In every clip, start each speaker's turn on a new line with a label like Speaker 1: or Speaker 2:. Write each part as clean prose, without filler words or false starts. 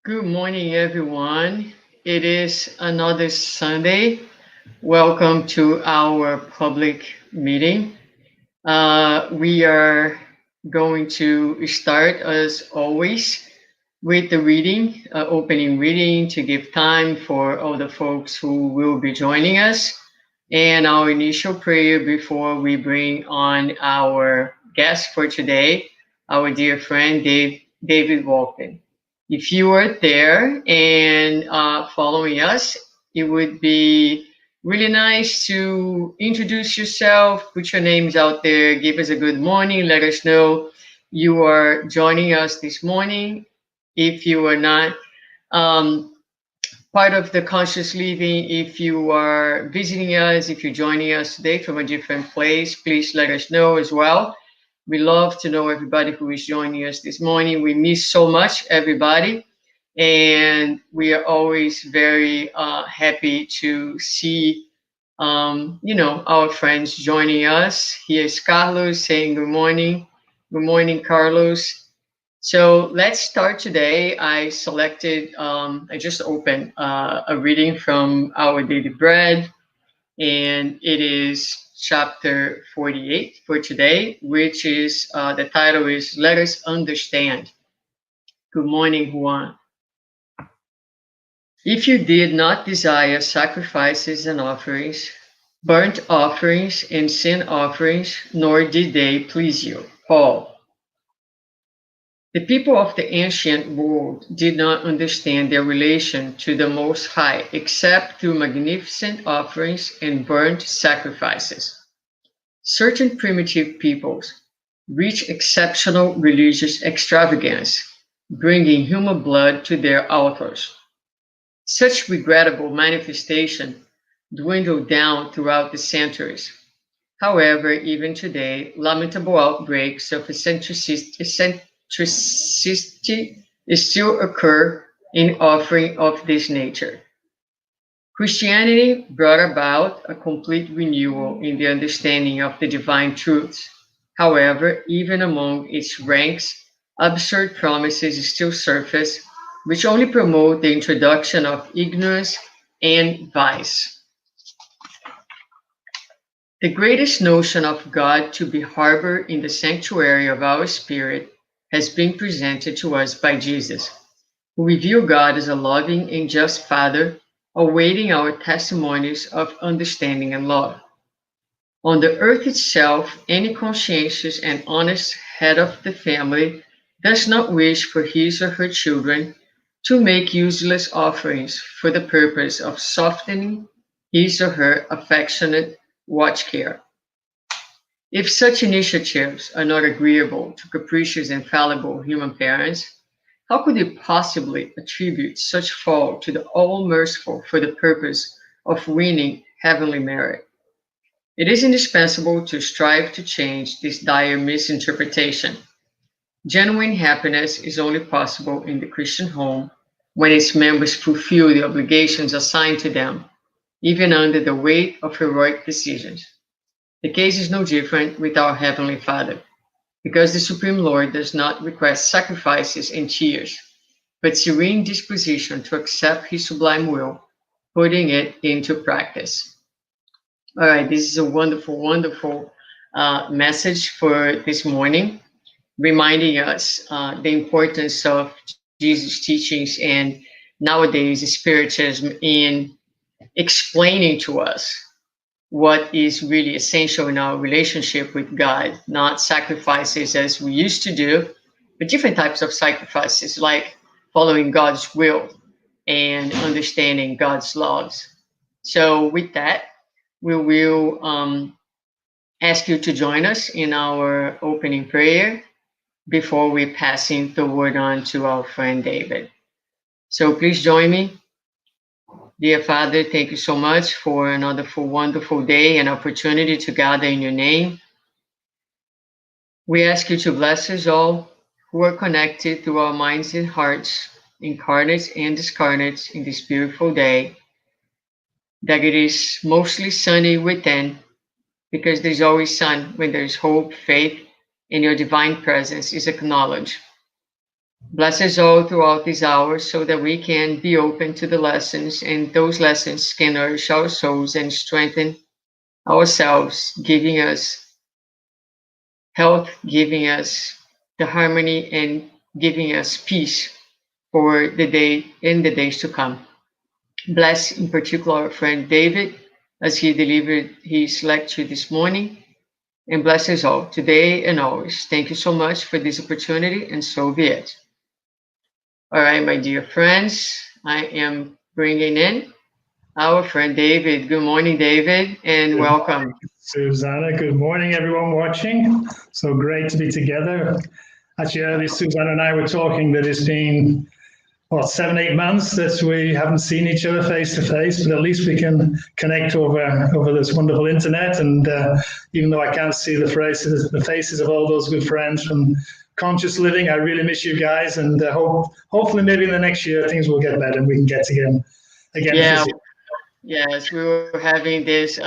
Speaker 1: Good morning, everyone. It is another Sunday. Welcome to our public meeting. We are going to start, as always, with the reading, opening reading to give time for all the folks who will be joining us, and our initial prayer before we bring on our guest for today, our dear friend David Walkden. If you are there and following us, it would be really nice to introduce yourself, put your names out there, give us a good morning, let us know you are joining us this morning. If you are not um, part of the conscious living, if you are visiting us, if you're joining us today from a different place, please let us know as well. We love to know everybody who is joining us this morning. We miss so much everybody, and we are always very happy to see our friends joining us. Here's Carlos saying good morning. Good morning, Carlos. So let's start today. I just opened a reading from our daily bread, and it is chapter 48 for today, which is the title is Let Us Understand. Good morning, Juan. If you did not desire sacrifices and offerings, burnt offerings and sin offerings, nor did they please you. Paul. The people of the ancient world did not understand their relation to the Most High except through magnificent offerings and burnt sacrifices. Certain primitive peoples reach exceptional religious extravagance, bringing human blood to their altars. Such regrettable manifestation dwindled down throughout the centuries. However, even today, lamentable outbreaks of eccentricity still occur in offering of this nature. Christianity brought about a complete renewal in the understanding of the divine truths. However, even among its ranks, absurd promises still surface, which only promote the introduction of ignorance and vice. The greatest notion of God to be harbored in the sanctuary of our spirit has been presented to us by Jesus, who revealed God as a loving and just Father, awaiting our testimonies of understanding and love. On the earth itself, any conscientious and honest head of the family does not wish for his or her children to make useless offerings for the purpose of softening his or her affectionate watch care. If such initiatives are not agreeable to capricious and fallible human parents, how could they possibly attribute such fault to the All-Merciful for the purpose of winning heavenly merit? It is indispensable to strive to change this dire misinterpretation. Genuine happiness is only possible in the Christian home when its members fulfill the obligations assigned to them, even under the weight of heroic decisions. The case is no different with our Heavenly Father, because the Supreme Lord does not request sacrifices and tears, but serene disposition to accept His sublime will, putting it into practice. All right, this is a wonderful, wonderful message for this morning, reminding us the importance of Jesus' teachings and nowadays Spiritism in explaining to us what is really essential in our relationship with God, not sacrifices as we used to do, but different types of sacrifices like following God's will and understanding God's laws. So, with that, we will ask you to join us in our opening prayer before we passing the word on to our friend David. So please join me. Dear Father, thank you so much for another wonderful day and opportunity to gather in your name. We ask you to bless us all who are connected through our minds and hearts, incarnate and discarnate in this beautiful day, that it is mostly sunny within, because there's always sun when there's hope, faith, and your divine presence is acknowledged. Bless us all throughout these hours so that we can be open to the lessons, and those lessons can nourish our souls and strengthen ourselves, giving us health, giving us the harmony, and giving us peace for the day and the days to come. Bless in particular our friend David as he delivered his lecture this morning, and bless us all today and always. Thank you so much for this opportunity, and so be it. All right, my dear friends, I am bringing in our friend David. Good morning, David, and
Speaker 2: Good
Speaker 1: welcome.
Speaker 2: morning, Susanna. Good morning, everyone watching. So great to be together. Actually, earlier, Susanna and I were talking that it's been, 7, 8 months that we haven't seen each other face to face, but at least we can connect over this wonderful internet. And even though I can't see the faces of all those good friends from Conscious Living, I really miss you guys. And hopefully, maybe in the next year, things will get better and we can get again
Speaker 1: Yeah,
Speaker 2: physically.
Speaker 1: yes, we were having this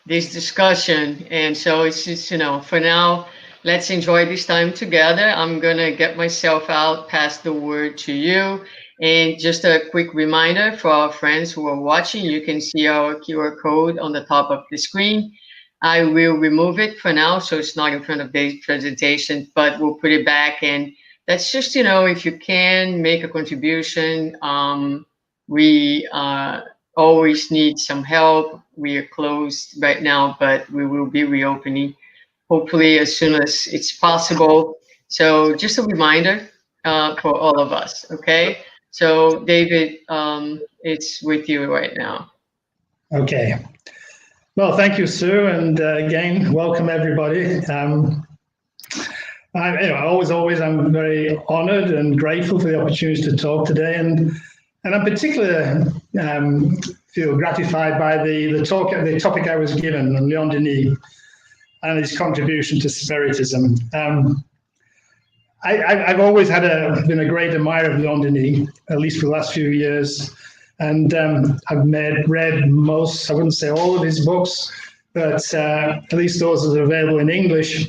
Speaker 1: discussion, and so it's just, for now, let's enjoy this time together. I'm gonna get myself out, pass the word to you, and just a quick reminder for our friends who are watching, you can see our QR code on the top of the screen. I will remove it for now, so it's not in front of the presentation, but we'll put it back, and that's just, if you can make a contribution. We always need some help. We are closed right now, but we will be reopening hopefully as soon as it's possible. So just a reminder for all of us, okay? So David, it's with you right now.
Speaker 2: Okay. Well, thank you, Sue, and again, welcome everybody. I'm very honoured and grateful for the opportunity to talk today, and I'm particularly feel gratified by the topic I was given on Leon Denis and his contribution to Spiritism. I've always been a great admirer of Leon Denis, at least for the last few years. And I've read most, I wouldn't say all of his books, but at least those that are available in English.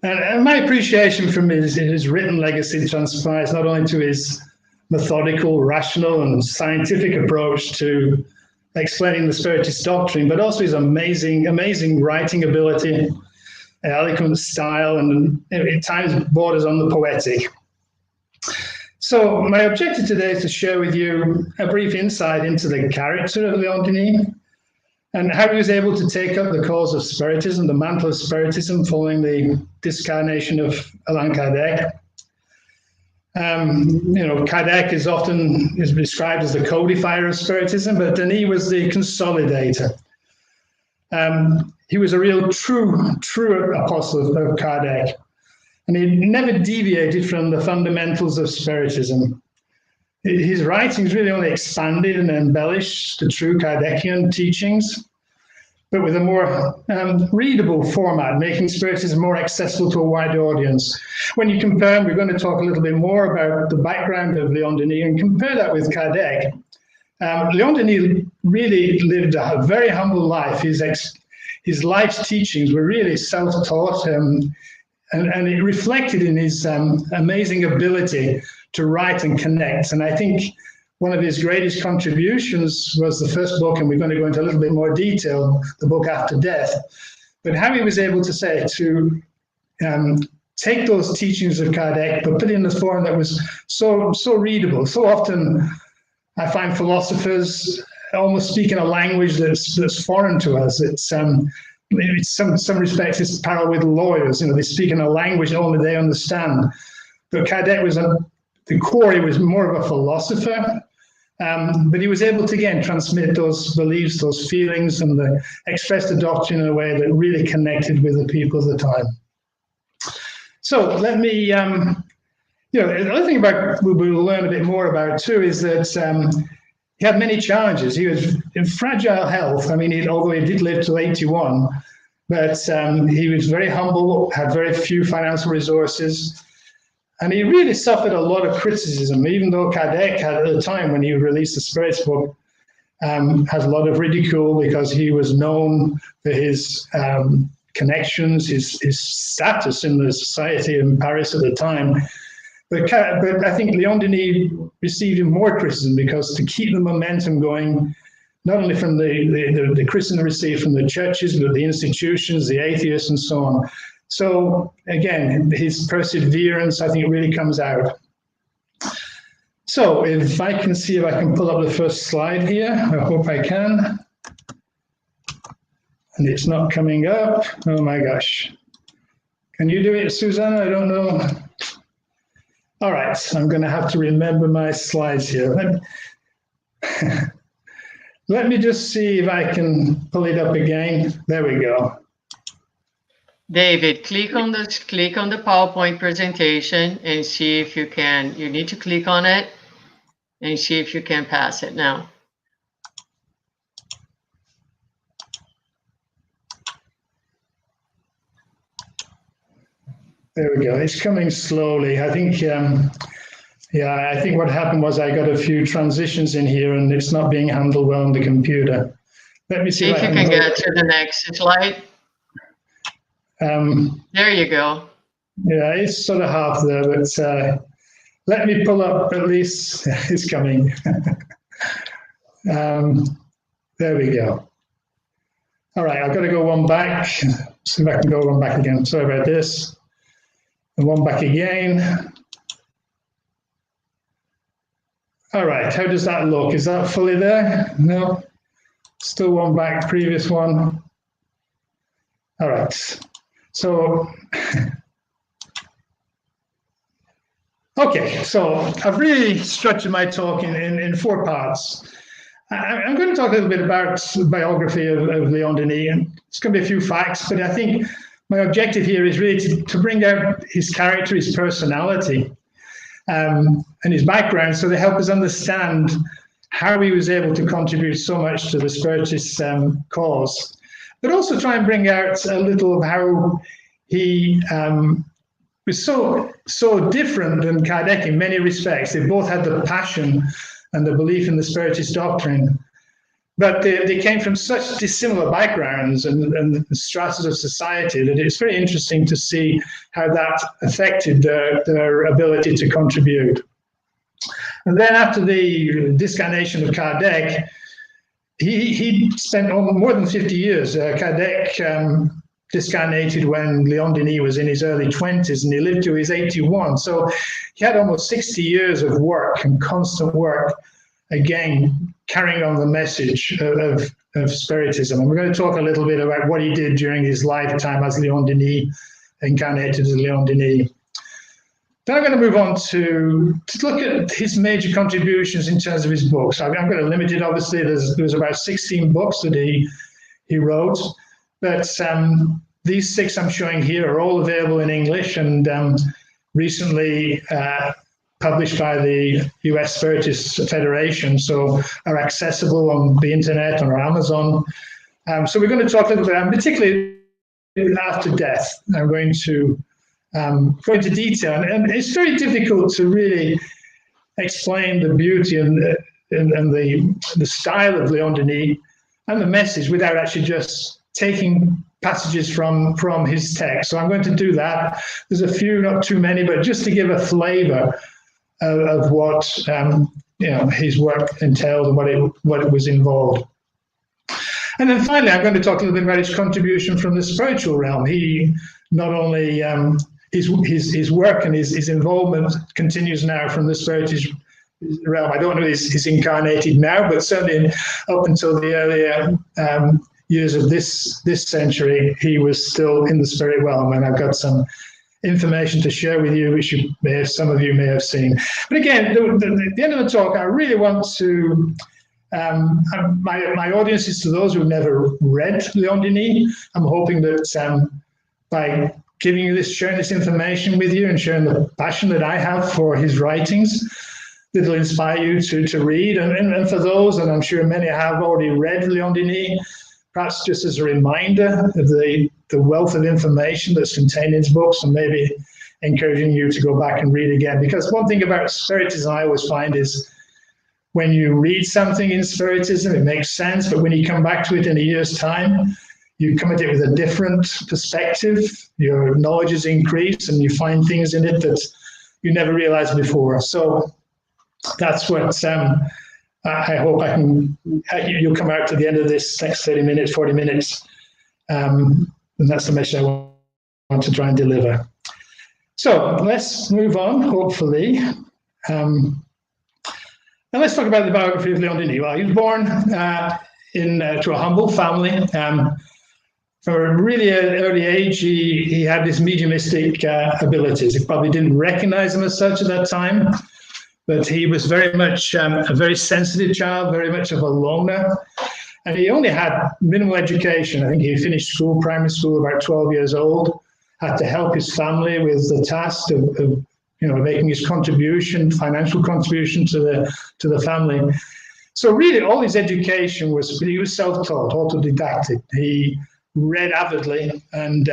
Speaker 2: And my appreciation from his written legacy transpires not only to his methodical, rational, and scientific approach to explaining the Spiritist doctrine, but also his amazing writing ability, eloquent style, and at times borders on the poetic. So my objective today is to share with you a brief insight into the character of Leon Denis and how he was able to take up the cause of Spiritism, the mantle of Spiritism, following the discarnation of Allan Kardec. Kardec is described as the codifier of Spiritism, but Denis was the consolidator. He was a real true apostle of Kardec, and he never deviated from the fundamentals of Spiritism. His writings really only expanded and embellished the true Kardecian teachings, but with a more readable format, making Spiritism more accessible to a wider audience. When you compare, we're going to talk a little bit more about the background of Leon Denis and compare that with Kardec. Leon Denis really lived a very humble life. His life's teachings were really self-taught, and it reflected in his amazing ability to write and connect. And I think one of his greatest contributions was the first book, and we're going to go into a little bit more detail, the book After Death. But how he was able to take those teachings of Kardec, but put it in a form that was so readable. So often I find philosophers almost speak in a language that's foreign to us. It's some respects it's parallel with lawyers. They speak in a language only they understand. But Kardec was the core. He was more of a philosopher, but he was able to again transmit those beliefs, those feelings, and express the doctrine in a way that really connected with the people of the time. So let me. The other thing about we'll learn a bit more about too is that he had many challenges. He was in fragile health. I mean, although he did live till 81, but he was very humble, had very few financial resources, and he really suffered a lot of criticism, even though Kardec had, at the time when he released the Spirits book, has a lot of ridicule because he was known for his connections, his status in the society in Paris at the time. But I think Leon Denis received even more criticism, because to keep the momentum going, not only from the criticism received from the churches, but the institutions, the atheists, and so on. So again, his perseverance, I think, really comes out. So if I can see if I can pull up the first slide here, I hope I can. And it's not coming up. Oh my gosh. Can you do it, Susanna? I don't know. All right, I'm going to have to remember my slides here. Let me just see if I can pull it up again. There we go.
Speaker 1: David, click on the PowerPoint presentation and see if you can. You need to click on it and see if you can pass it now.
Speaker 2: There we go. It's coming slowly. I think, yeah, I think what happened was I got a few transitions in here and it's not being handled well on the computer. Let me see
Speaker 1: if you can get to the next slide. There you go.
Speaker 2: Yeah, it's sort of half there, but let me pull up at least. It's coming. There we go. All right, I've got to go one back. See if I can go one back again. Sorry about this. And one back again. All right, how does that look? Is that fully there? No. Still one back, previous one. All right. So, okay, so I've really structured my talk in 4 parts. I'm going to talk a little bit about the biography of Leon Denis, and it's going to be a few facts, but I think my objective here is really to bring out his character, his personality, and his background, so they help us understand how he was able to contribute so much to the Spiritist cause. But also try and bring out a little of how he was so different than Kardec in many respects. They both had the passion and the belief in the Spiritist doctrine, but they came from such dissimilar backgrounds and stratas of society that it's very interesting to see how that affected their ability to contribute. And then after the discarnation of Kardec, he spent more than 50 years. Kardec discarnated when Leon Denis was in his early 20s, and he lived to his 81. So he had almost 60 years of work and constant work, again, carrying on the message of Spiritism. And we're going to talk a little bit about what he did during his lifetime as Leon Denis, incarnated as Leon Denis. Then I'm going to move on to look at his major contributions in terms of his books. I'm going to limit it, obviously. There's about 16 books that he wrote, but these 6 I'm showing here are all available in English and recently published by the US Spiritist Federation, so are accessible on the internet or Amazon. So we're going to talk a little bit, and particularly after death. I'm going to go into detail, and it's very difficult to really explain the beauty and the style of Leon Denis and the message without actually just taking passages from his text. So I'm going to do that. There's a few, not too many, but just to give a flavor of what his work entailed and what it was involved. And then finally, I'm going to talk a little bit about his contribution from the spiritual realm. He not only his work and his involvement continues now from the Spiritist realm. I don't know if he's incarnated now, but certainly up until the earlier years of this century, he was still in the spirit realm. And I've got some information to share with you, which some of you may have seen. But again, at the end of the talk, I really want to. My audience is to those who've never read Leon Denis. I'm hoping that by giving you this, sharing this information with you and sharing the passion that I have for his writings, that'll inspire you to read. And for those, and I'm sure many have already read Leon Denis, perhaps just as a reminder of the wealth of information that's contained in his books, and maybe encouraging you to go back and read again. Because one thing about Spiritism I always find is when you read something in Spiritism, it makes sense, but when you come back to it in a year's time, you come at it with a different perspective, your knowledge is increased, and you find things in it that you never realized before. So that's what I hope you'll come out to the end of this next 30 minutes, 40 minutes. And that's the message I want to try and deliver. So let's move on, hopefully. And let's talk about the biography of Leon Denis. Well, he was born to a humble family. From a really early age, he had these mediumistic abilities. He probably didn't recognize them as such at that time, but he was very much a very sensitive child, very much of a loner. And he only had minimal education. I think he finished school, primary school, about 12 years old, had to help his family with the task of making his contribution, financial contribution to the family. So really all his education he was self-taught, autodidactic. He read avidly and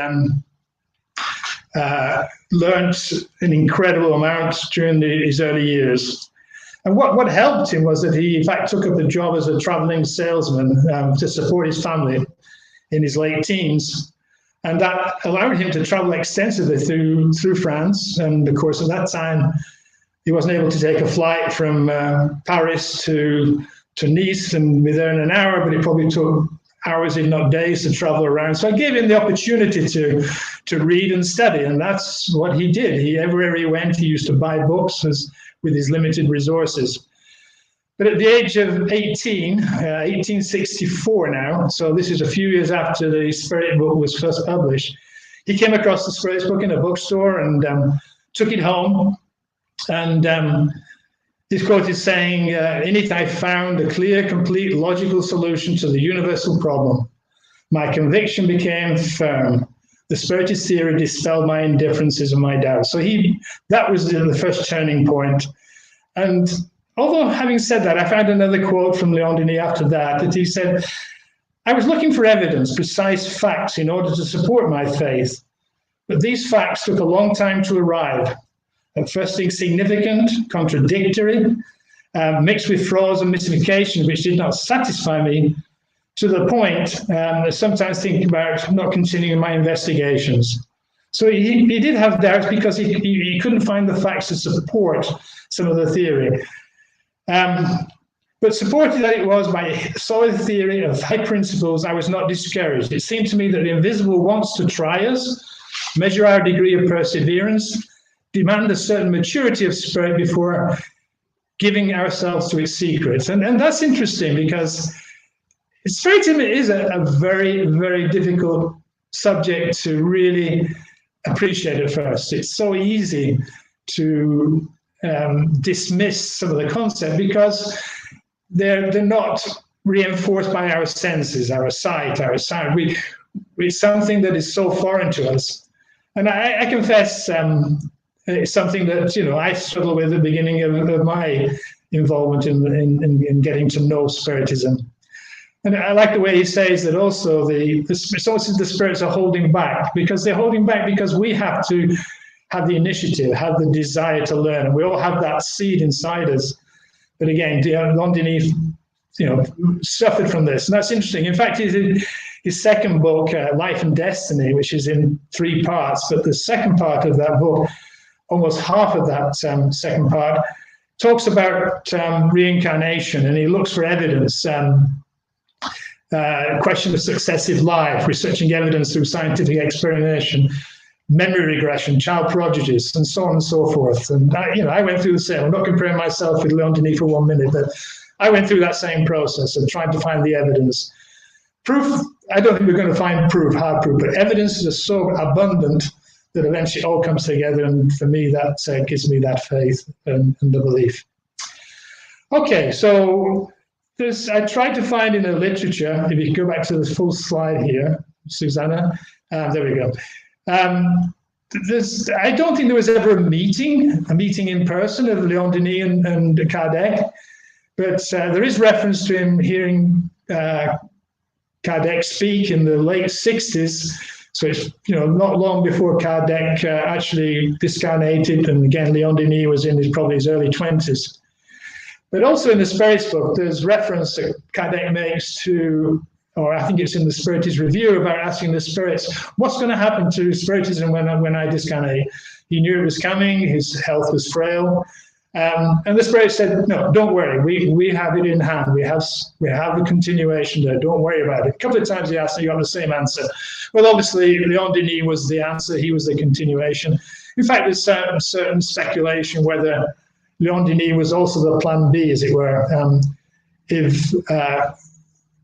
Speaker 2: learned an incredible amount during his early years. And what helped him was that he, in fact, took up a job as a traveling salesman to support his family in his late teens. And that allowed him to travel extensively through France. And of course, at that time, he wasn't able to take a flight from Paris to Nice and be there in an hour, but it probably took hours, if not days, to travel around. So I gave him the opportunity to read and study, and that's what he did. Everywhere he went, he used to buy books with his limited resources. But at the age of 18, 1864 now, so this is a few years after the Spirit book was first published, he came across the Spirit book in a bookstore and took it home. And he's quoted saying, "In it I found a clear, complete, logical solution to the universal problem. My conviction became firm. The Spiritist theory dispelled my indifferences and my doubts." So that was the first turning point. And although having said that, I found another quote from Leon Denis after that he said, "I was looking for evidence, precise facts in order to support my faith. But these facts took a long time to arrive. At first insignificant, contradictory, mixed with flaws and mystifications which did not satisfy me, to the point I sometimes think about not continuing my investigations." So he did have doubts because he couldn't find the facts to support some of the theory. But supported that it was by a solid theory of high principles, I was not discouraged. It seemed to me that the invisible wants to try us, measure our degree of perseverance, demand a certain maturity of spirit before giving ourselves to its secrets. And that's interesting because Spiritism is a very, very difficult subject to really appreciate at first. It's so easy to dismiss some of the concept because they're not reinforced by our senses, our sight, our sound. It's something that is so foreign to us. And I confess it's something that I struggle with at the beginning of my involvement in getting to know Spiritism. And I like the way he says that also the spirits are holding back because they're holding back because we have to have the initiative, have the desire to learn. And we all have that seed inside us. But again, Leon Denis, suffered from this. And that's interesting. In fact, his second book, Life and Destiny, which is in 3 parts, but the second part of that book, almost half of that second part, talks about reincarnation, and he looks for evidence. Question of successive life, researching evidence through scientific experimentation, memory regression, child prodigies, and so on and so forth. And I went through the same. I'm not comparing myself with Leon Denis for 1 minute, but I went through that same process of trying to find the evidence. Proof, I don't think we're going to find hard proof, but evidence is so abundant that eventually all comes together. And for me, that gives me that faith and the belief. Okay, so I tried to find in the literature, if you go back to the full slide here, Susanna, there we go. I don't think there was ever a meeting in person of Leon Denis and Kardec, but there is reference to him hearing Kardec speak in the late 60s. So it's not long before Kardec actually discarnated, and again Leon Denis was in probably his early 20s. But also in the Spirits book, there's reference that Kardec makes to, or I think it's in the Spiritist Review, about asking the spirits, what's going to happen to Spiritism when I discarnate? He knew it was coming. His health was frail. And the Spirit said, no, don't worry. We have it in hand. We have the continuation there. Don't worry about it. A couple of times he asked, and he got the same answer. Well, obviously, Leon Denis was the answer. He was the continuation. In fact, there's certain speculation whether Leon Denis was also the plan B, as it were. If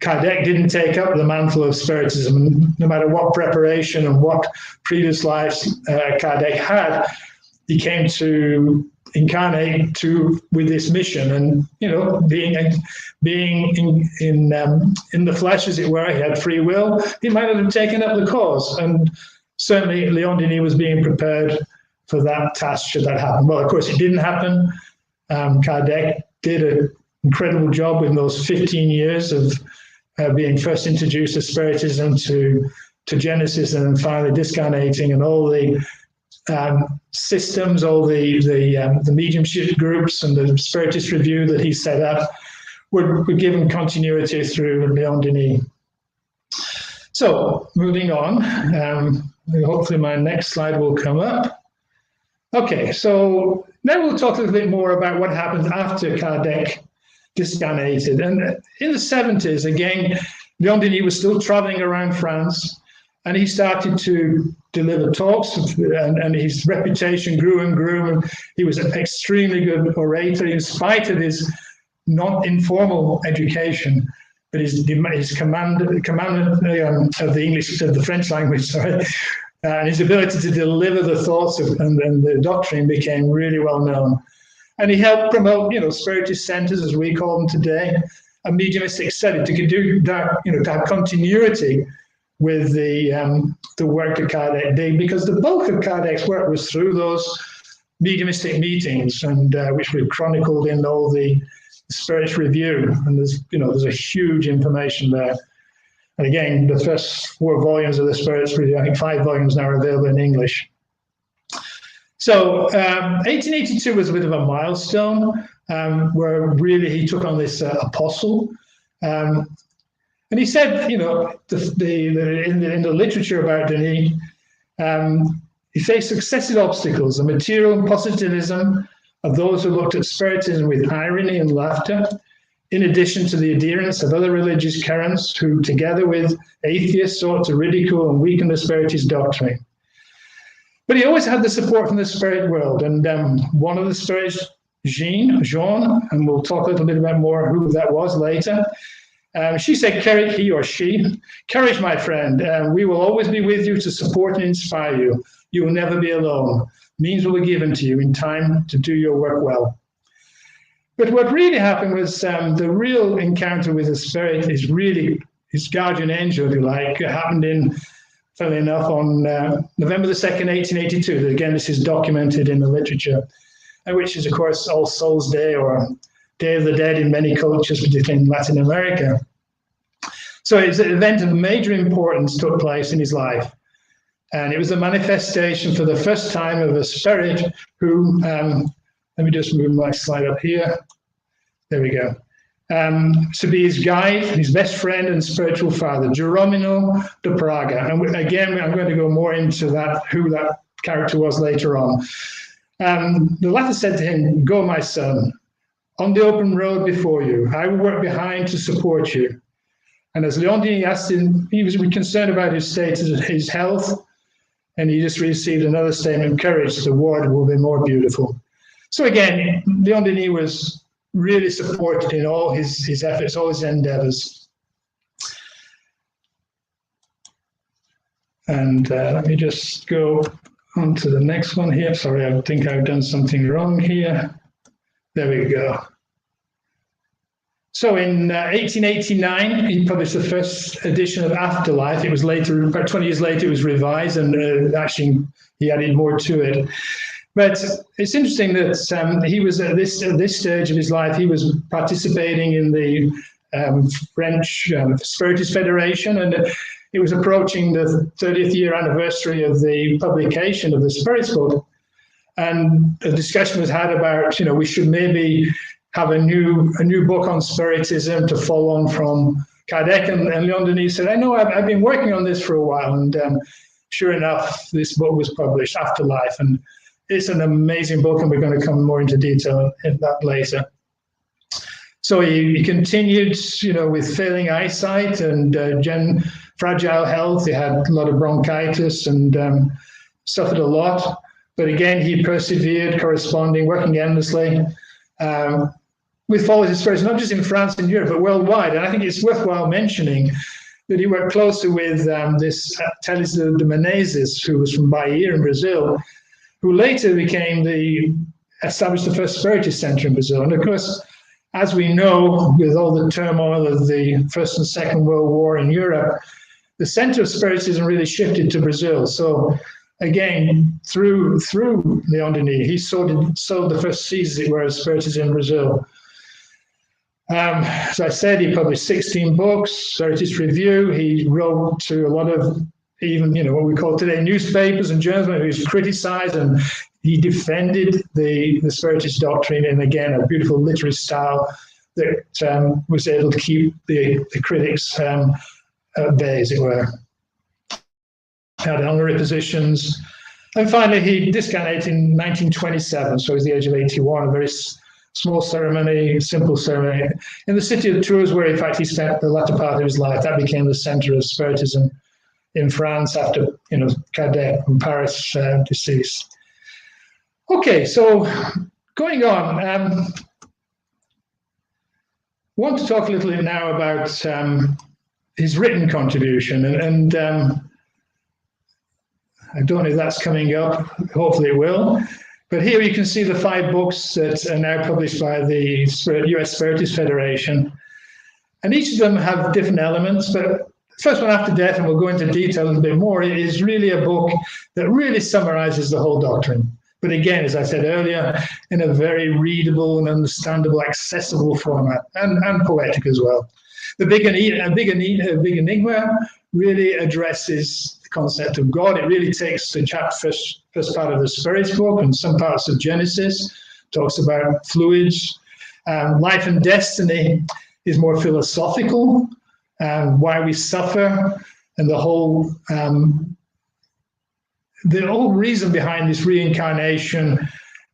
Speaker 2: Kardec didn't take up the mantle of Spiritism, and no matter what preparation and what previous lives Kardec had, he came to incarnate with this mission, and being in the flesh, as it were, he had free will. He might not have taken up the cause, and certainly Leon Denis was being prepared for that task should that happen. Well, of course, it didn't happen. Kardec did an incredible job in those 15 years of being first introduced to Spiritism to Genesis, and then finally discarnating, and all the systems, all the mediumship groups and the Spiritist Review that he set up were given continuity through Leon Denis. So moving on, hopefully my next slide will come up. Okay, so now we'll talk a little bit more about what happened after Kardec discarnated. And in the 70s, again, Leon Denis was still traveling around France, and he started to deliver talks, and his reputation grew and grew. And he was an extremely good orator, in spite of his not informal education, but his command of the French language, sorry, and his ability to deliver the thoughts and the doctrine became really well known. And he helped promote, Spiritist centers, as we call them today, a mediumistic study to do that, to have continuity with the work of Kardec did, because the bulk of Kardec's work was through those mediumistic meetings, and which we've chronicled in all the Spirit Review. And there's a huge information there. And again, the first 4 volumes of the Spirit Review, I think 5 volumes now are available in English. So 1882 was a bit of a milestone, where really he took on this apostle. And he said, in the literature about Denis, he faced successive obstacles, the material positivism of those who looked at Spiritism with irony and laughter, in addition to the adherents of other religious currents who, together with atheists, sought to ridicule and weaken the Spiritist doctrine. But he always had the support from the spirit world, and one of the spirits, Jean, and we'll talk a little bit about more who that was later. She said, courage, he or she, courage, my friend. We will always be with you to support and inspire you. You will never be alone. Means will be given to you in time to do your work well. But what really happened was the real encounter with the spirit is really his guardian angel, if you like. It happened funnily enough, on November the 2nd, 1882. Again, this is documented in the literature, which is, of course, All Souls Day, or Day of the Dead in many cultures, particularly in Latin America. So it's an event of major importance took place in his life. And it was a manifestation for the first time of a spirit who, let me just move my slide up here. There we go. To be his guide, his best friend and spiritual father, Geronimo de Praga. And again, I'm going to go more into that, who that character was later on. The latter said to him, "Go, my son, on the open road before you. I will work behind to support you." And as Leon Denis asked him, he was concerned about his status, his health, and he just received another statement, "Courage, the ward will be more beautiful." So again, Leon Denis was really supported in all his efforts, all his endeavors. And let me just go on to the next one here. Sorry, I think I've done something wrong here. There we go. So in 1889, he published the first edition of Afterlife. It was later, about 20 years later, it was revised, and actually he added more to it. But it's interesting that he was at this stage of his life, he was participating in the French Spiritist Federation, and it was approaching the 30th year anniversary of the publication of the Spirits book. And a discussion was had about, we should maybe have a new book on Spiritism to follow on from Kardec. And Leon Denis said, "I know, I've been working on this for a while." And sure enough, this book was published, Afterlife. And it's an amazing book, and we're going to come more into detail in that later. So he continued, with failing eyesight and fragile health. He had a lot of bronchitis and suffered a lot. But again, he persevered, corresponding, working endlessly with followers of Spiritism, not just in France and Europe, but worldwide. And I think it's worthwhile mentioning that he worked closely with this Denis de Menezes, who was from Bahia in Brazil, who later established the first Spiritist center in Brazil. And of course, as we know, with all the turmoil of the First and Second World War in Europe, the center of Spiritism really shifted to Brazil. So again, through Leon Denis, he sowed the first seeds, as it were, of Spiritism in Brazil. As I said, he published 16 books, Spiritist Review. He wrote to a lot of even, what we call today newspapers and journals. He was criticized, and he defended the Spiritist doctrine in, again, a beautiful literary style that was able to keep the critics at bay, as it were. Had honorary positions. And finally, he discarnated in 1927, so he was the age of 81, a very small ceremony, simple ceremony, in the city of Tours, where in fact he spent the latter part of his life. That became the center of Spiritism in France after, Cadet from Paris deceased. Okay, so going on, I want to talk a little bit now about his written contribution, and I don't know if that's coming up. Hopefully it will. But here you can see the 5 books that are now published by the US Spiritist Federation. And each of them have different elements, but the first one, After Death, and we'll go into detail a little bit more, it is really a book that really summarizes the whole doctrine. But again, as I said earlier, in a very readable and understandable, accessible format, and poetic as well. The Big Enigma really addresses the concept of God. It really takes the first part of the Spirit's book and some parts of Genesis, talks about fluids. Life and Destiny is more philosophical, why we suffer, and the whole reason behind this reincarnation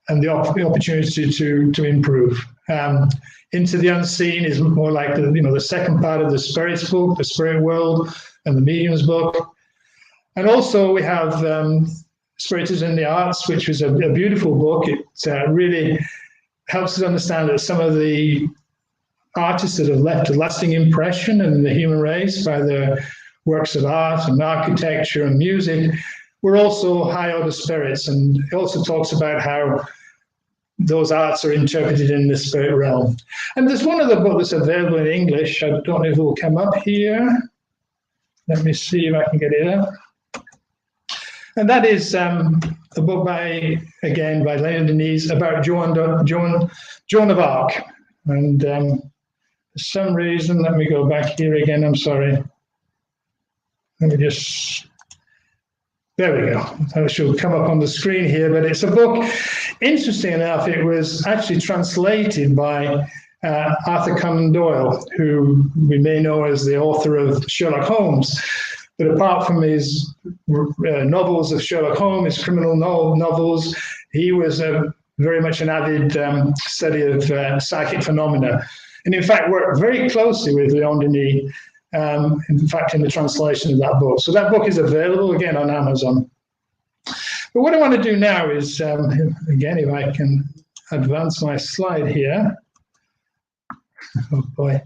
Speaker 2: and the opportunity to improve. Into the Unseen is more like the second part of the Spirit's book, the Spirit World, and the Medium's book. And also we have Spiritism in the Arts, which was a beautiful book. It really helps us understand that some of the artists that have left a lasting impression in the human race by their works of art and architecture and music were also high order spirits. And it also talks about how those arts are interpreted in the spirit realm. And there's one other book that's available in English. I don't know if it will come up here. Let me see if I can get it up. And that is a book by Leon Denis about Joan of Arc. And for some reason, let me go back here again, I'm sorry. Let me just, there we go. That should come up on the screen here, but it's a book, interesting enough, it was actually translated by Arthur Conan Doyle, who we may know as the author of Sherlock Holmes. But apart from his novels of Sherlock Holmes, his criminal novels, he was very much an avid study of psychic phenomena. And in fact, worked very closely with Leon Denis, in fact, in the translation of that book. So that book is available, again, on Amazon. But what I want to do now is, again, if I can advance my slide here. Oh, boy.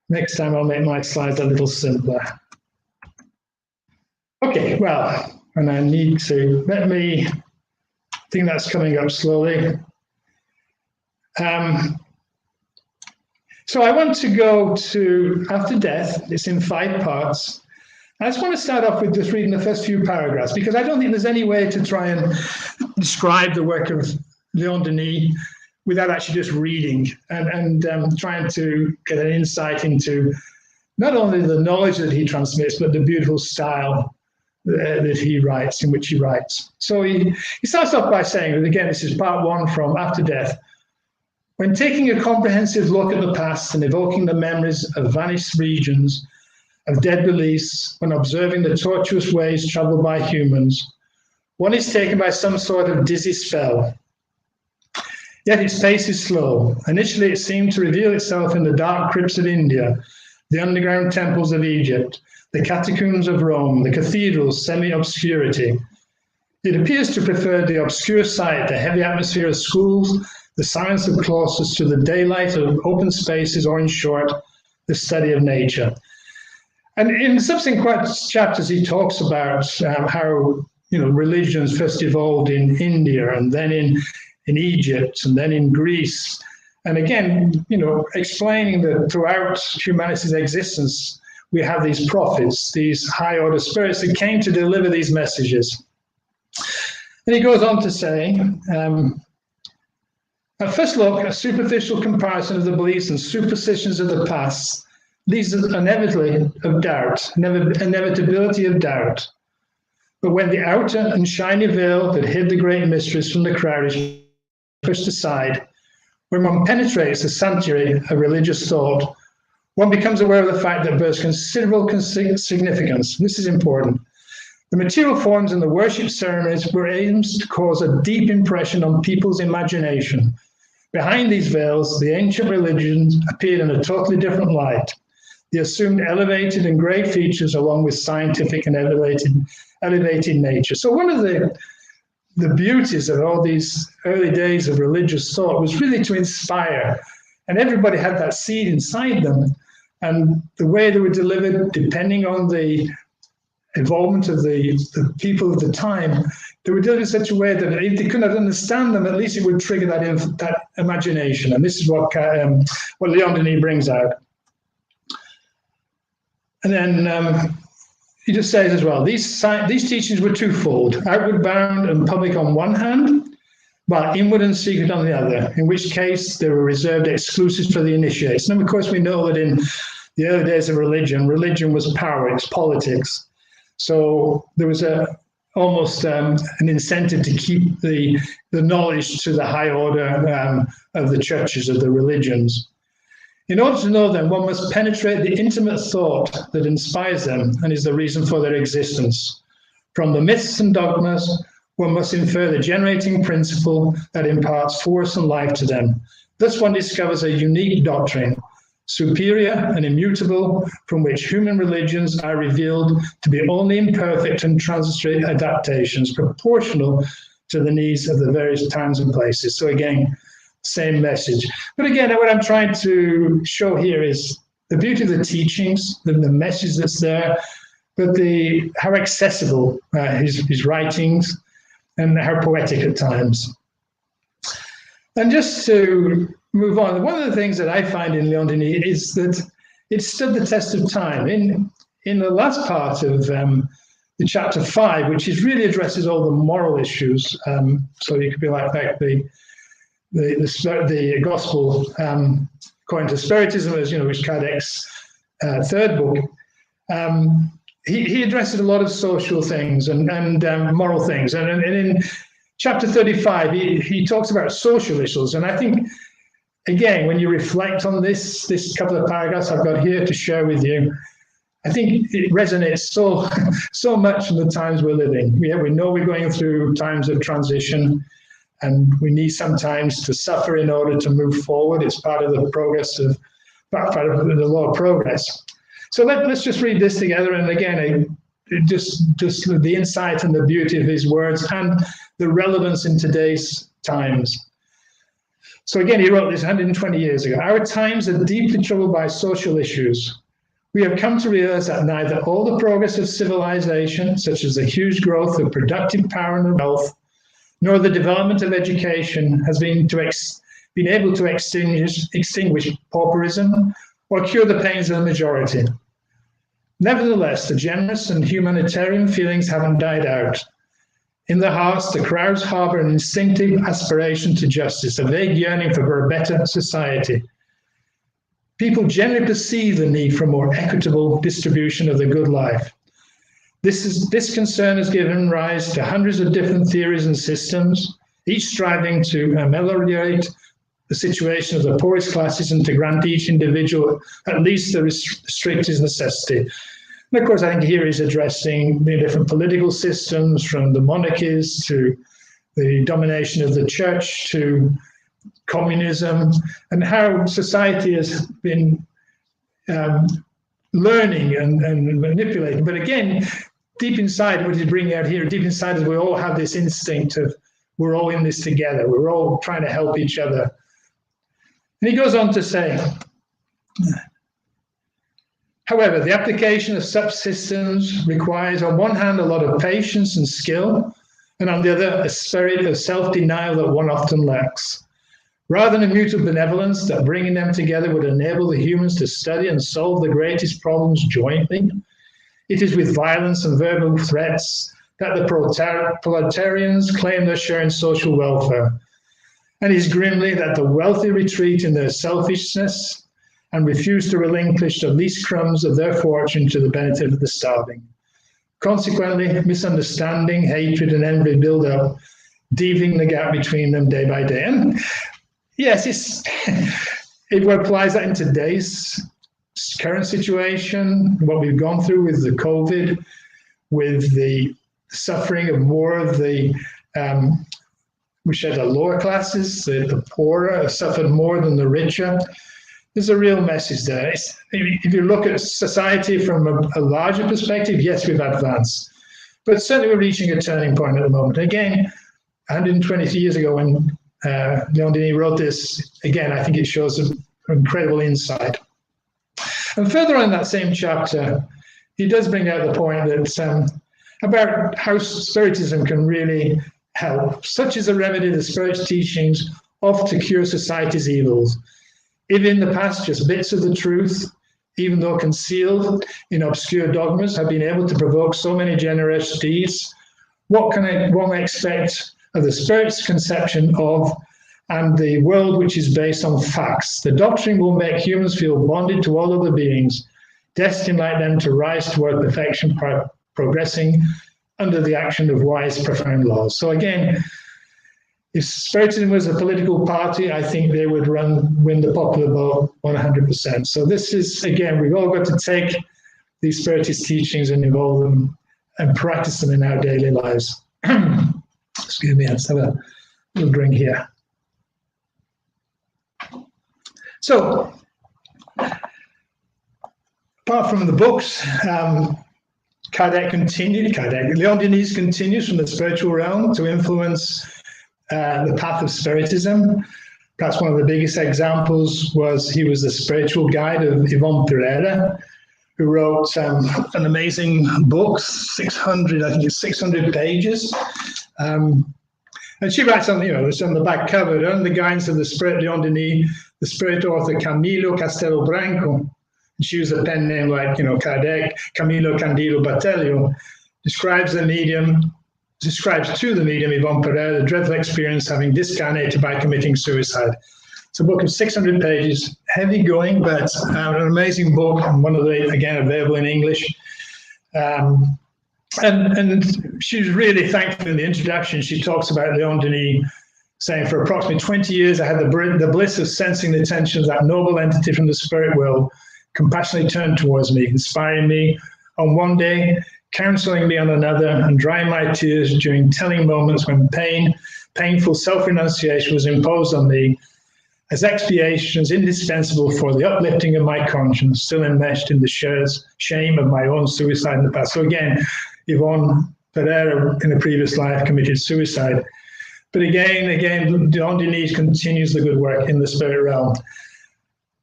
Speaker 2: Next time I'll make my slides a little simpler. Okay, well, and I need to, I think that's coming up slowly. So I want to go to After Death. It's in 5 parts. I just want to start off with just reading the first few paragraphs, because I don't think there's any way to try and describe the work of Leon Denis without actually just reading and trying to get an insight into not only the knowledge that he transmits, but the beautiful style that he writes, in which he writes. So he starts off by saying, and again, this is part 1 from After Death. When taking a comprehensive look at the past and evoking the memories of vanished regions, of dead beliefs, when observing the tortuous ways traveled by humans, One is taken by some sort of dizzy spell. Yet its pace is slow. Initially, it seemed to reveal itself in the dark crypts of India, the underground temples of Egypt, the catacombs of Rome, the cathedrals' semi-obscurity. It appears to prefer the obscure sight, the heavy atmosphere of schools, the silence of cloisters to the daylight of open spaces, or in short, the study of nature. And in subsequent chapters, he talks about how religions first evolved in India, and then in Egypt, and then in Greece. And again, explaining that throughout humanity's existence, we have these prophets, these high order spirits that came to deliver these messages. And he goes on to say, at first look, a superficial comparison of the beliefs and superstitions of the past leads to inevitability of doubt. But when the outer and shiny veil that hid the great mysteries from the crowd is pushed aside, when one penetrates the sanctuary of religious thought, one becomes aware of the fact that bears considerable significance. This is important. The material forms and the worship ceremonies were aims to cause a deep impression on people's imagination. Behind these veils, the ancient religions appeared in a totally different light. They assumed elevated and great features along with scientific and elevated nature. So one of the beauties of all these early days of religious thought was really to inspire. And everybody had that seed inside them. And the way they were delivered, depending on the involvement of the people of the time, they were delivered in such a way that if they could not understand them, at least it would trigger that imagination. And this is what Leon Denis brings out. And then he just says as well, these teachings were twofold, outward bound and public on one hand, while inward and secret on the other, in which case they were reserved exclusive for the initiates. And of course, we know that in the early days of religion was power, it's politics. So there was almost an incentive to keep the knowledge to the high order of the churches, of the religions. In order to know them, one must penetrate the intimate thought that inspires them and is the reason for their existence. From the myths and dogmas, one must infer the generating principle that imparts force and life to them. Thus one discovers a unique doctrine, superior and immutable, from which human religions are revealed to be only imperfect and transitory adaptations, proportional to the needs of the various times and places. So again, same message. But again, what I'm trying to show here is the beauty of the teachings, the message that's there, but how accessible his writings and how poetic at times. And just to move on, one of the things that I find in Leon Denis is that it stood the test of time. In the last part of the chapter 5, which is really addresses all the moral issues, so you could be like the gospel according to Spiritism, as which Kardec's third book. He addresses a lot of social things and moral things, and in chapter 35 he talks about social issues. And I think, again, when you reflect on this couple of paragraphs I've got here to share with you, I think it resonates so much in the times we're living. We know we're going through times of transition, and we need sometimes to suffer in order to move forward. It's part of the progress part of the law of progress. So let's just read this together. And again, just the insight and the beauty of his words and the relevance in today's times. So again, he wrote this 120 years ago. Our times are deeply troubled by social issues. We have come to realize that neither all the progress of civilization, such as the huge growth of productive power and wealth, nor the development of education has been able to extinguish pauperism or cure the pains of the majority. Nevertheless, the generous and humanitarian feelings haven't died out. In their hearts, the crowds harbor an instinctive aspiration to justice, a vague yearning for a better society. People generally perceive the need for a more equitable distribution of the good life. This concern has given rise to hundreds of different theories and systems, each striving to ameliorate the situation of the poorest classes and to grant each individual at least the strictest necessity. And of course, I think here he's addressing the different political systems, from the monarchies to the domination of the church to communism, and how society has been learning and manipulating. But again, deep inside, what he's bringing out here, deep inside, is we all have this instinct of we're all in this together. We're all trying to help each other. And he goes on to say, however, the application of such systems requires, on one hand, a lot of patience and skill, and on the other, a spirit of self-denial that one often lacks. Rather than a mutual benevolence that bringing them together would enable the humans to study and solve the greatest problems jointly, it is with violence and verbal threats that the proletarians claim their share in social welfare. And it is grimly that the wealthy retreat in their selfishness and refuse to relinquish the least crumbs of their fortune to the benefit of the starving. Consequently, misunderstanding, hatred, and envy build up, deepening the gap between them day by day. And yes, it applies that in today's current situation, what we've gone through with the COVID, with the suffering of more of the, which are the lower classes, the poorer have suffered more than the richer. There's a real message there. If you look at society from a larger perspective, yes, we've advanced. But certainly we're reaching a turning point at the moment. Again, 120 years ago when Leon Denis wrote this, again, I think it shows an incredible insight. And further on in that same chapter, he does bring out the point that about how Spiritism can really help. Such is a remedy the Spirit's teachings offer to cure society's evils. If in the past just bits of the truth, even though concealed in obscure dogmas, have been able to provoke so many generous deeds, what can one expect of the Spirit's conception of and the world which is based on facts? The doctrine will make humans feel bonded to all other beings, destined like them to rise toward perfection, progressing under the action of wise, profound laws. So again, if Spiritism was a political party, I think they would win the popular vote 100%. So this is, again, we've all got to take these Spiritist teachings and evolve them and practice them in our daily lives. Excuse me, let's have a little drink here. So, apart from the books, Leon Denis continues from the spiritual realm to influence the path of Spiritism. Perhaps one of the biggest examples was he was the spiritual guide of Yvonne Pereira, who wrote an amazing book, 600 pages. And she writes on, it's on the back cover, under the guidance of the Spirit Leon Denis, the Spirit author Camilo Castelo Branco. She used a pen name like, Kardec, Camilo Candido Batelio, describes to the medium Yvonne Pereira the dreadful experience having discarnated by committing suicide. It's a book of 600 pages, heavy going, but an amazing book, and one of the, again, available in English. And she's really thankful in the introduction. She talks about Leon Denis saying, for approximately 20 years, I had the bliss of sensing the tension of that noble entity from the spirit world compassionately turned towards me, inspiring me on one day, counseling me on another, and drying my tears during telling moments when painful self-renunciation was imposed on me as expiations indispensable for the uplifting of my conscience, still enmeshed in the shame of my own suicide in the past. So again, Yvonne Pereira in a previous life committed suicide. But again, Leon Denis continues the good work in the spirit realm.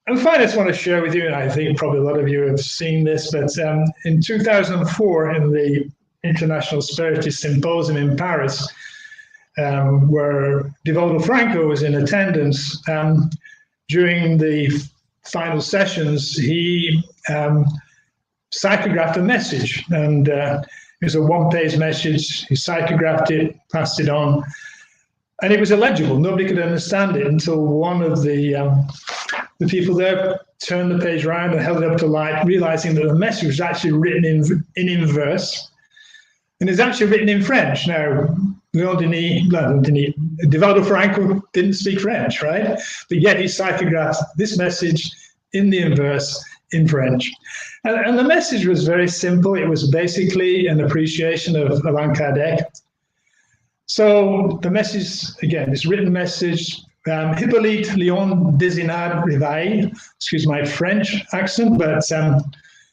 Speaker 2: And finally, I just want to share with you, and I think probably a lot of you have seen this, but in 2004, in the International Spiritist Symposium in Paris, where Divaldo Franco was in attendance, during the final sessions, he psychographed a message. And it was a one-page message. He psychographed it, passed it on. And it was illegible. Nobody could understand it until one of the people there turned the page around and held it up to light, realizing that the message was actually written in inverse. And it's actually written in French. Now, Divaldo Franco didn't speak French, right? But yet he psychographed this message in the inverse in French. And the message was very simple. It was basically an appreciation of Allan Kardec. So the message, again, this written message, Hippolyte Léon Désinard Rivail, excuse my French accent, but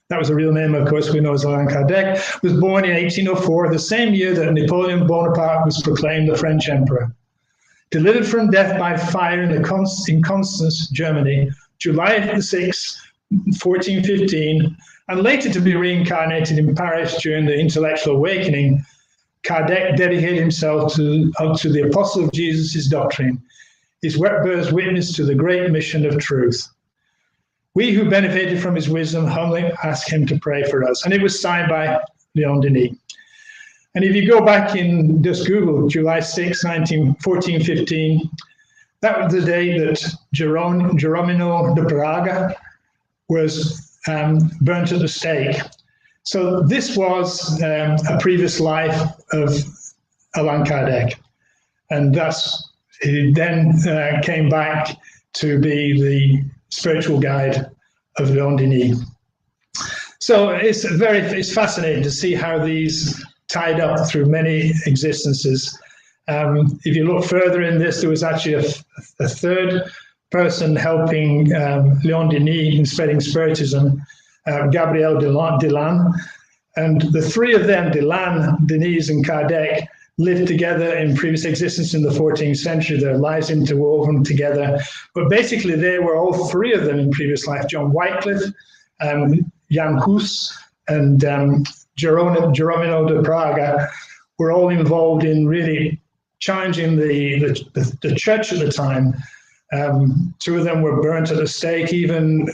Speaker 2: that was a real name, of course, we know as Allan Kardec, was born in 1804, the same year that Napoleon Bonaparte was proclaimed the French emperor. Delivered from death by fire in Constance, Germany, July the 6th, 1415, and later to be reincarnated in Paris during the intellectual awakening, Kardec dedicated himself to the apostle of Jesus' doctrine. His work bears witness to the great mission of truth. We who benefited from his wisdom humbly ask him to pray for us. And it was signed by Leon Denis. And if you go back in just Google, July 6, 1415, that was the day that Geronimo de Braga was burnt at the stake. So this was a previous life of Allan Kardec. And he then came back to be the spiritual guide of Leon Denis. So it's fascinating to see how these tied up through many existences. If you look further in this, there was actually a third person helping Leon Denis in spreading Spiritism, Gabriel Delan. And the three of them, Delan, Denis, and Kardec, lived together in previous existence in the 14th century, their lives interwoven together. But basically, they were all three of them in previous life. John Wycliffe, Jan Hus, and Geronimo de Braga were all involved in really challenging the church at the time. Two of them were burnt at the stake. Even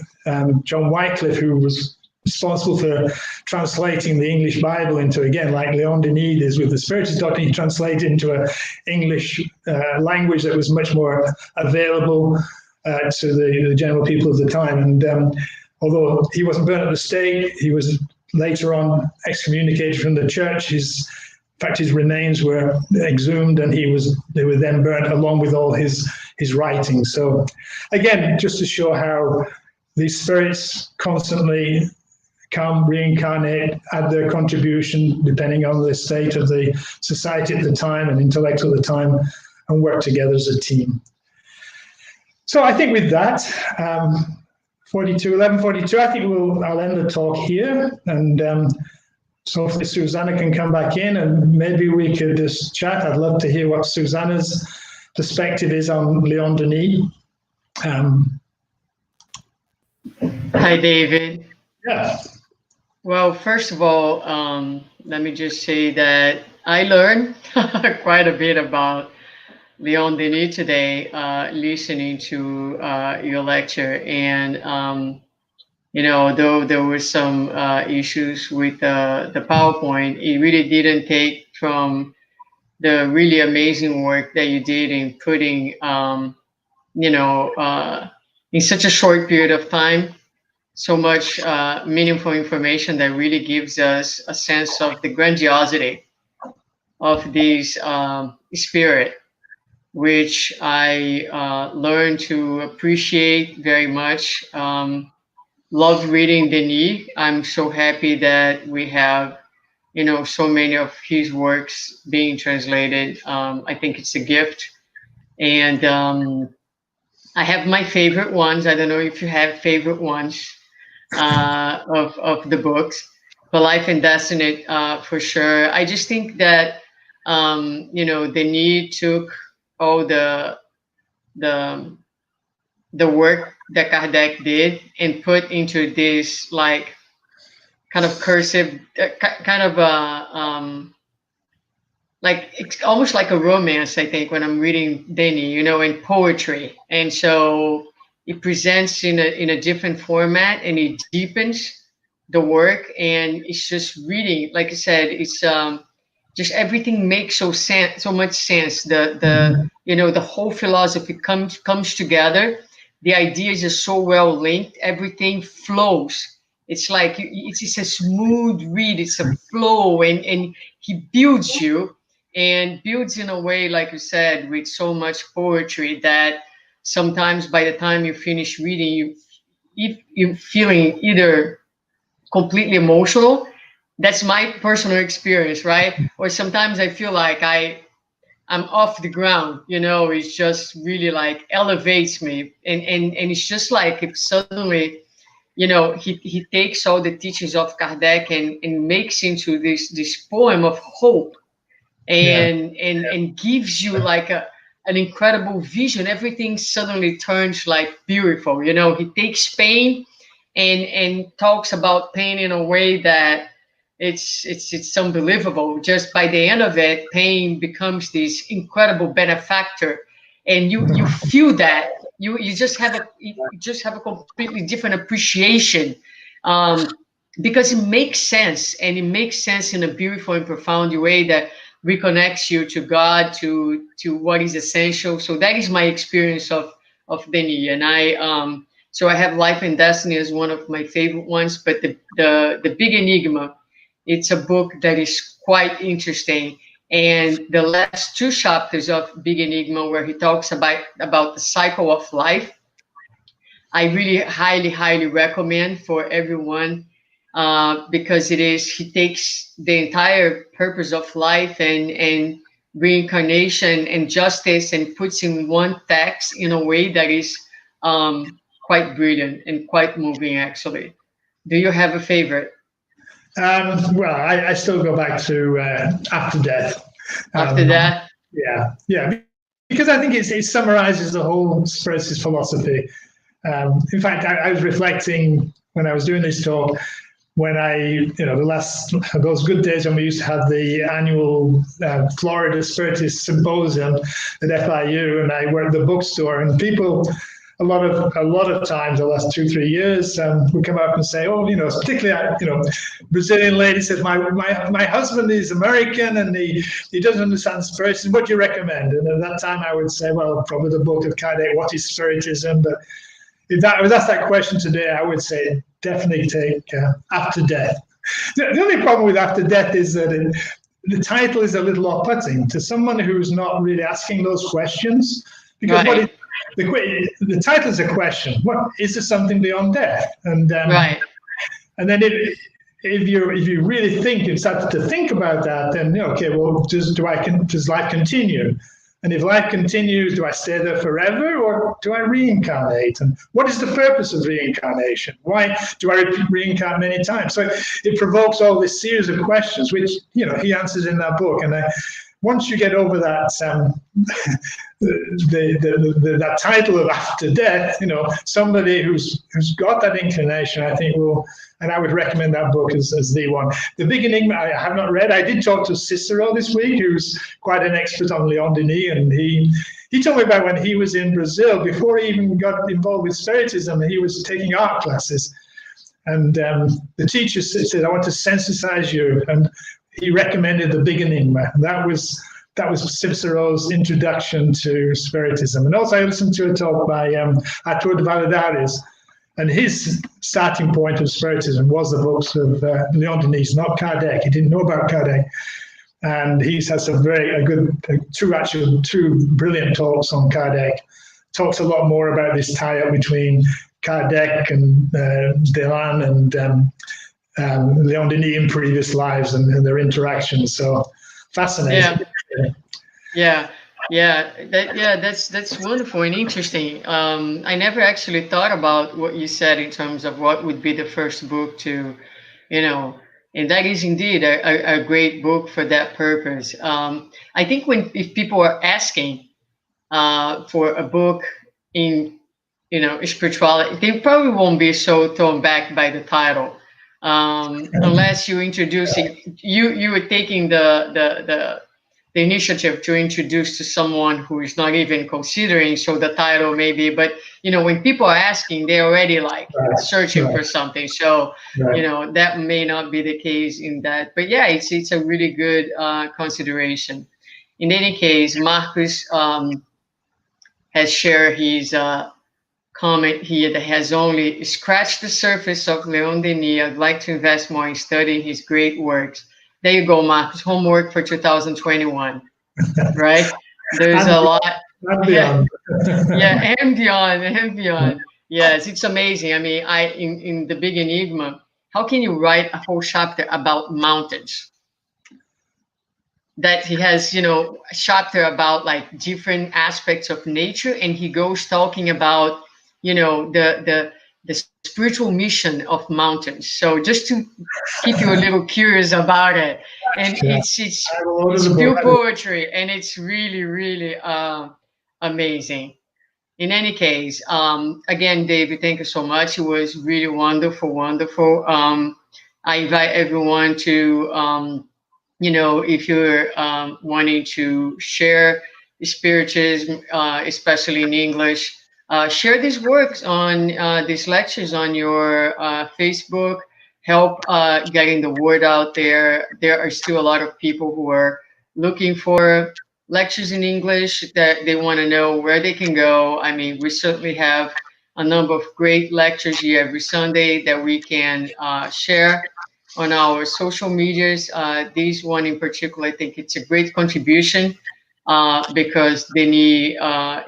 Speaker 2: John Wycliffe, who was responsible for translating the English Bible into, again, like Leon Denis is with the Spiritist doctrine, he translated into an English language that was much more available to the general people of the time. And although he wasn't burnt at the stake, he was later on excommunicated from the church. In fact, his remains were exhumed, and they were then burnt along with all his writings. So, again, just to show how these spirits constantly come, reincarnate, add their contribution depending on the state of the society at the time and intellect at the time, and work together as a team. So I think with that, 11:42, I think I'll end the talk here, and so hopefully Susanna can come back in and maybe we could just chat. I'd love to hear what Susanna's perspective is on Leon Denis.
Speaker 1: Hi, David.
Speaker 2: Yeah.
Speaker 1: Well, first of all, let me just say that I learned quite a bit about Leon Denis today, listening to your lecture. And, though there were some issues with the PowerPoint, it really didn't take from the really amazing work that you did in putting, in such a short period of time, so much meaningful information that really gives us a sense of the grandiosity of this spirit, which I learned to appreciate very much. Love reading Denis. I'm so happy that we have, so many of his works being translated. I think it's a gift. And I have my favorite ones. I don't know if you have favorite ones of the books, but Life and Destiny, for sure. I just think that, Denis took all the work that Kardec did and put into this like kind of cursive, kind of like it's almost like a romance, I think, when I'm reading Denis, in poetry. And so it presents in a different format, and it deepens the work, and it's just reading, like I said, it's just everything makes so much sense. The whole philosophy comes together. The ideas are so well linked. Everything flows. It's like it's a smooth read. It's a flow, and he builds you, and builds in a way, like you said, with so much poetry that sometimes by the time you finish reading, if you're feeling either completely emotional, that's my personal experience, right? Or sometimes I feel like I'm off the ground, it's just really like elevates me. And it's just like if suddenly, he takes all the teachings of Kardec and makes into this poem of hope,
Speaker 2: Yeah.
Speaker 1: and gives you like an incredible vision. Everything suddenly turns like beautiful. He takes pain and talks about pain in a way that it's unbelievable. Just by the end of it, pain becomes this incredible benefactor, and you feel that you just have a completely different appreciation, because it makes sense, and it makes sense in a beautiful and profound way that reconnects you to God, to what is essential. So that is my experience of Denis. And I have Life and Destiny as one of my favorite ones, but the Big Enigma, it's a book that is quite interesting. And the last two chapters of Big Enigma, where he talks about the cycle of life, I really highly, highly recommend for everyone, because he takes the entire purpose of life and reincarnation and justice and puts in one text in a way that is quite brilliant and quite moving, actually. Do you have a favorite?
Speaker 2: Well, I still go back to After Death.
Speaker 1: After that?
Speaker 2: Yeah, because I think it summarizes the whole Spiritist philosophy. In fact, I was reflecting when I was doing this talk, when those good days when we used to have the annual Florida Spiritist Symposium at FIU, and I worked at the bookstore, and people, a lot of times the last 2-3 years, would come up and say, oh, particularly, Brazilian lady says, my husband is American and he doesn't understand Spiritism. What do you recommend? And at that time I would say, well, probably the book of Kardec, What is Spiritism? But if I was asked that question today, I would say definitely take After Death. The only problem with After Death is that the title is a little off-putting to someone who's not really asking those questions, because
Speaker 1: Right.
Speaker 2: The title is a question. What is there something beyond death? And
Speaker 1: Right.
Speaker 2: and then if you really think and start to think about that, then okay, well, does life continue? And if life continues, do I stay there forever, or do I reincarnate? And what is the purpose of reincarnation? Why do I reincarnate many times? So it provokes all this series of questions, which he answers in that book. And once you get over that that title of After Death, somebody who's got that inclination, I think will. And I would recommend that book as the one. The Big Enigma, I have not read. I did talk to Cicero this week, who's quite an expert on Leon Denis, and he told me about when he was in Brazil, before he even got involved with Spiritism, he was taking art classes. And the teacher said, I want to sensitize you. And he recommended the Big Enigma. That was Cicero's introduction to Spiritism. And also I listened to a talk by Artur de Valadares, and his starting point of Spiritism was the books of Leon Denis, not Kardec. He didn't know about Kardec. And he has some two brilliant talks on Kardec. Talks a lot more about this tie-up between Kardec and Delan and Leon Denis in previous lives and their interactions. So fascinating.
Speaker 1: That's wonderful and interesting. I never actually thought about what you said in terms of what would be the first book to, and that is indeed a great book for that purpose. I think if people are asking for a book in, spirituality, they probably won't be so thrown back by the title, unless you were taking the initiative to introduce to someone who is not even considering, so the title maybe, but when people are asking, they're already like searching for something, so that may not be the case in that, but yeah, it's a really good consideration. In any case, Marcus has shared his comment here that has only scratched the surface of Leon Denis. I'd like to invest more in studying his great works. There you go, Marcus. Homework for 2021, right? There's a lot.
Speaker 2: And beyond.
Speaker 1: Yeah, and beyond. Yes, it's amazing. I mean, in the Big Enigma, how can you write a whole chapter about mountains? That he has, a chapter about like different aspects of nature, and he goes talking about, the spiritual mission of mountains. So just to keep you a little curious about it, and
Speaker 2: Yeah,
Speaker 1: it's
Speaker 2: I
Speaker 1: it's
Speaker 2: have a lot of
Speaker 1: it's
Speaker 2: the book.
Speaker 1: pure poetry, and it's really, really amazing. In any case, again, David, thank you so much. It was really wonderful, wonderful. I invite everyone to, if you're wanting to share spiritism, especially in English, share these works on these lectures on your Facebook. Help getting the word out there. There are still a lot of people who are looking for lectures in English that they want to know where they can go. I mean, we certainly have a number of great lectures here every Sunday that we can share on our social medias. This one in particular, I think it's a great contribution because Denis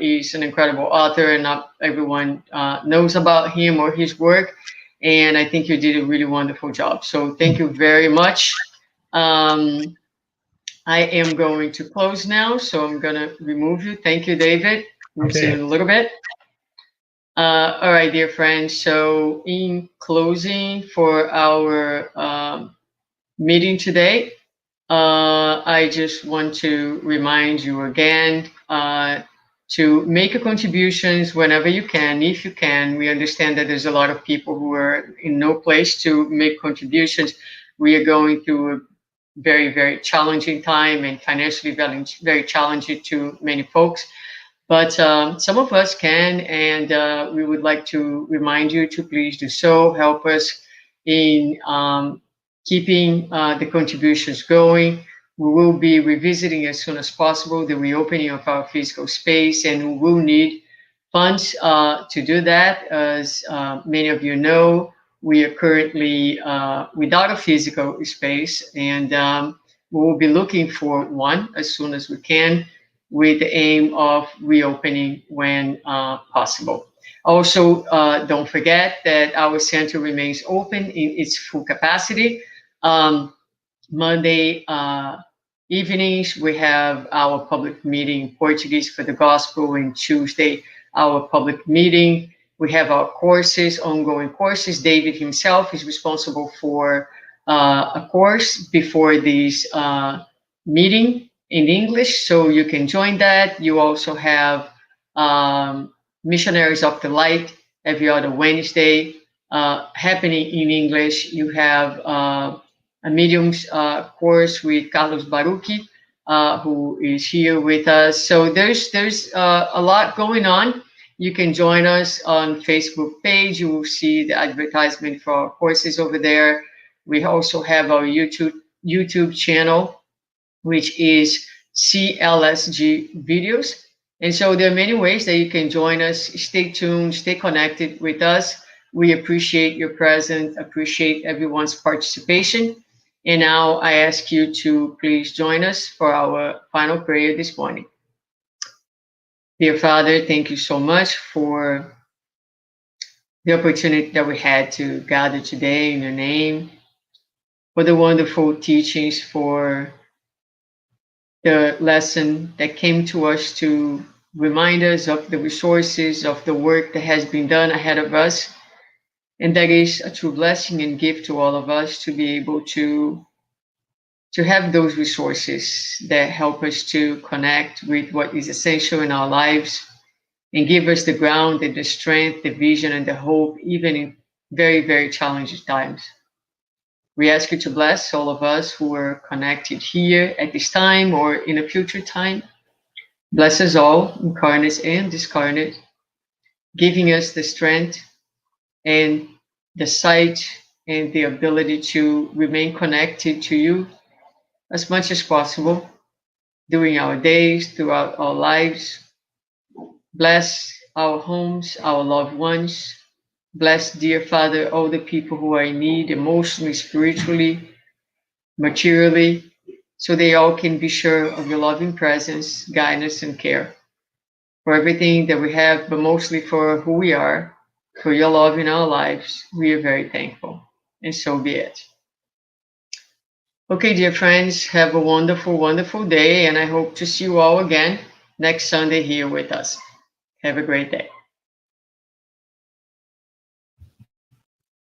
Speaker 1: is an incredible author, and not everyone knows about him or his work. And I think you did a really wonderful job. So thank you very much. Um, I am going to close now, so I'm going to remove you. Thank you, David. We'll see you
Speaker 2: Okay.
Speaker 1: in a little bit. All right, dear friends. So, in closing for our meeting today, I just want to remind you again to make a contributions whenever you can, if you can. We understand that there's a lot of people who are in no place to make contributions. We are going through a very, very challenging time, and financially very, very challenging to many folks. But some of us can, and we would like to remind you to please do so. Help us in keeping the contributions going. We will be revisiting as soon as possible the reopening of our physical space, and we will need funds to do that. As many of you know, we are currently without a physical space, and we will be looking for one as soon as we can, with the aim of reopening when possible. Also, don't forget that our center remains open in its full capacity. Um, Monday evenings, we have our public meeting in Portuguese for the gospel, and Tuesday, our public meeting. We have our courses, ongoing courses. David himself is responsible for a course before this meeting in English, so you can join that. You also have Missionaries of the Light every other Wednesday happening in English. You have a mediums course with Carlos Baruchi, who is here with us. So there's a lot going on. You can join us on Facebook page. You will see the advertisement for our courses over there. We also have our YouTube channel, which is CLSG Videos. And so there are many ways that you can join us. Stay tuned, stay connected with us. We appreciate your presence, appreciate everyone's participation. And now I ask you to please join us for our final prayer this morning. Dear Father, thank you so much for the opportunity that we had to gather today in your name, for the wonderful teachings, for the lesson that came to us to remind us of the resources of the work that has been done ahead of us. And that is a true blessing and gift to all of us to be able to have those resources that help us to connect with what is essential in our lives and give us the ground and the strength, the vision, and the hope, even in very, very challenging times. We ask you to bless all of us who are connected here at this time or in a future time. Bless us all, incarnate and discarnate, giving us the strength and the sight and the ability to remain connected to you as much as possible during our days, throughout our lives. Bless our homes, our loved ones. Bless, dear Father, all the people who are in need emotionally, spiritually, materially, so they all can be sure of your loving presence, guidance, and care for everything that we have, but mostly for who we are. for your love in our lives. We are very thankful, and so be it. Okay, dear friends, have a wonderful, wonderful day, and I hope to see you all again next Sunday here with us. Have a great day.